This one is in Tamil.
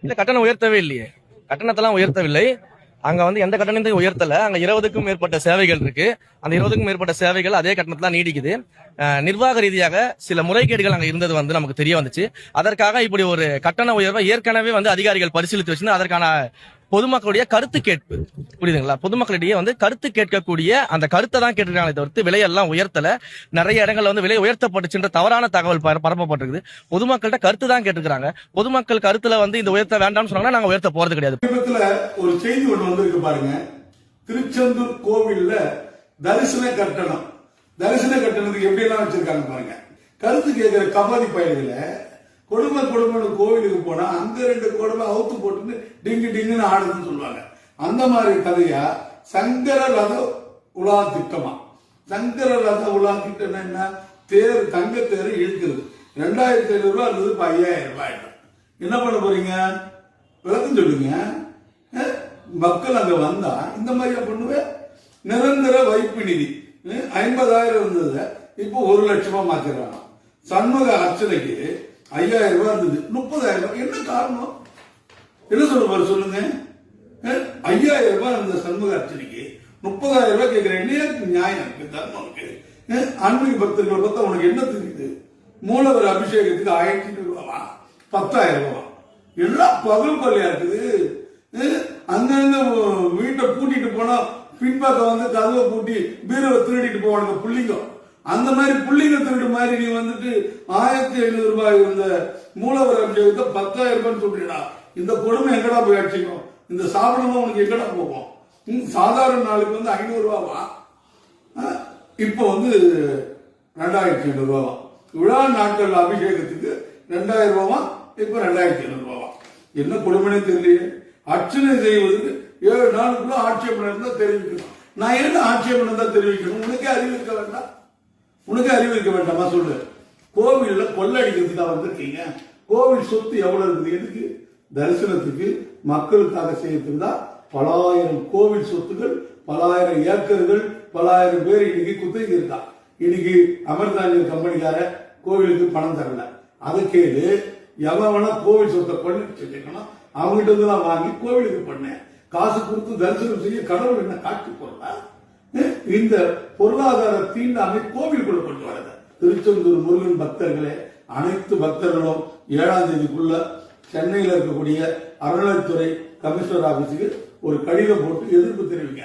இல்ல கட்டணம் உயர்த்தவே இல்லையே, கட்டணத்தெல்லாம் உயர்த்தவில்லை. அங்க எந்த கட்டணத்தையும் உயர்த்தல. அங்க 20க்கும் மேற்பட்ட சேவைகள் இருக்கு. அந்த 20க்கும் மேற்பட்ட சேவைகள் அதே கட்டணத்துல நீடிக்குது. நிர்வாக ரீதியாக சில முறைகேடுகள் அங்க இருந்தது நமக்கு தெரிய வந்துச்சு. அதற்காக இப்படி ஒரு கட்டண உயர்வை ஏற்கனவே அதிகாரிகள் பரிசீலித்து வச்சு அதற்கான பொதுமக்களுடைய கருத்து கேட்பு, புரியுதுங்களா? பொதுமக்களிடையே கருத்து கேட்கக்கூடிய அந்த கருத்தை தான் கேட்டிருக்காங்களே தவிர்த்து விலையெல்லாம் உயர்த்தல. நிறைய இடங்கள்ல விலை உயர்த்தப்பட்டுச்சுன்ற தவறான தகவல் பரப்பப்பட்டிருக்குது. பொதுமக்கள்கிட்ட கருத்து தான் கேட்டிருக்காங்க. பொதுமக்கள் கருத்துல இந்த உயர்த்த வேண்டாம்னு சொன்னாங்கன்னா நாங்க உயர்த்த போறது கிடையாது. ஒரு செய்தி ஒன்று வந்திருக்கு பாருங்க. திருச்செந்தூர் கோவில்ல தரிசன கட்டணத்துக்கு எப்படி எல்லாம் வச்சிருக்காங்க பாருங்க. கருத்து கேட்கிற கபாதி பயல்களை கொடுமை கோவிலுக்கு போனா அங்க 2 கொடுமை அவுத்து போட்டு டிங்கு டிங்குன்னு ஆடுதுன்னு சொல்லுவாங்க. அந்த மாதிரி கதையா சங்கர ரத உலா திட்டமா? சங்கர ரத உலா திட்டம் என்ன? தேர், தங்க தேர் இழுக்கிறது. 2500 ரூபாய் இருந்தது, 5000 ரூபாய். என்ன பண்ண போறீங்க? விளக்கம் சொல்லுங்க. மக்கள் அங்க வந்தா இந்த மாதிரியா பண்ணுவேன்? நிரந்தர வைப்பு நிதி 50,000 இருந்தது, இப்போ 1 லட்சமா மாத்திடுறாங்க. சண்முக அர்ச்சனைக்கு 5000 ரூபாய் இருந்தது, 30,000 ரூபாய். என்ன காரணம்? என்ன சொல்லுங்க. 5000 ரூபாய் இருந்த சண்முக அர்ச்சனைக்கு 30,000 ரூபாய் கேட்கிறேன். என்ன நியாயம் இருக்கு? தர்மம் இருக்கு? ஆன்மீக பக்தர்களை பார்த்தா உனக்கு என்ன தெரியுது? மூலவர் அபிஷேகத்துக்கு 1000 ரூபாவா, 10,000 ரூபாவா? எல்லாம் பகல் கொள்ளையா இருக்குது. அங்கங்க வீட்டை பூட்டிட்டு போனா பின்பக்கம் கதவை பூட்டி பீரவை திருடிட்டு போவானுங்க புள்ளிங்க. அந்த மாதிரி புள்ளிங்க திருடு மாதிரி நீ 1500 ரூபாய் இருந்த மூலவர் அபிஷேகத்தை 10,000 ரூபாய் சொல்றீடா. இந்த கொடுமை எங்கடா போய் அடிச்சுக்கும்? இந்த சாப்பிடமா உனக்கு எங்கடா போகும்? சாதாரண நாளுக்கு 500 ரூபாவா, இப்போ 2500 ரூபாவா? விழா நாட்கள் அபிஷேகத்துக்கு 2000 ரூபாவா, இப்ப 2500 ரூபாவா? என்ன கொடுமைனே தெரியலையே. அர்ச்சனை செய்வதற்கு 7 நாளுக்குள்ள ஆட்சேபனை இருந்தா தெரிவிக்கணும். நான் என்ன ஆட்சேபனை தான் தெரிவிக்கணும்? உனக்கே அறிவு இருக்க வேண்டாம்? உனக்கு அறிவு இருக்க வேண்டாமா? சொல்லு. கோவில்ல கொள்ளடிக்கிறதுக்கா வந்திருக்கீங்க? கோவில் சொத்து எவ்வளவு இருக்குது? எதுக்கு? தரிசனத்துக்கு, மக்களுக்காக செய்யறதுக்கு தான். பலாயிரம் கோவில் சொத்துகள், பலாயிரம் ஏக்கர்கள், பலாயிரம் பேர் இன்னைக்கு குத்தகை இருக்கா. இன்னைக்கு அமர்தாஞ்சல் கம்பெனிக்கார கோவிலுக்கு பணம் தரல. அதை கேளு. எவனா கோவில் சொத்தை கொள்ளடிச்சு வச்சுக்கணும், அவங்ககிட்ட நான் வாங்கி கோவிலுக்கு பண்ணேன். காசு கொடுத்து தரிசனம் செய்ய கடவுள் என்ன காட்சி போறா? இந்த பொருளாதார தீண்டாமை கோவிலுக்குள்ள கொண்டு வரது. திருச்செந்தூர் முருகன் பக்தர்களே, அனைத்து பக்தர்களும் 7ஆம் தேதிக்குள்ள சென்னையில் இருக்கக்கூடிய அறநிலைத்துறை கமிஷனர் ஆபீஸுக்கு ஒரு கடிதம் போட்டு எதிர்ப்பு தெரிவிங்க.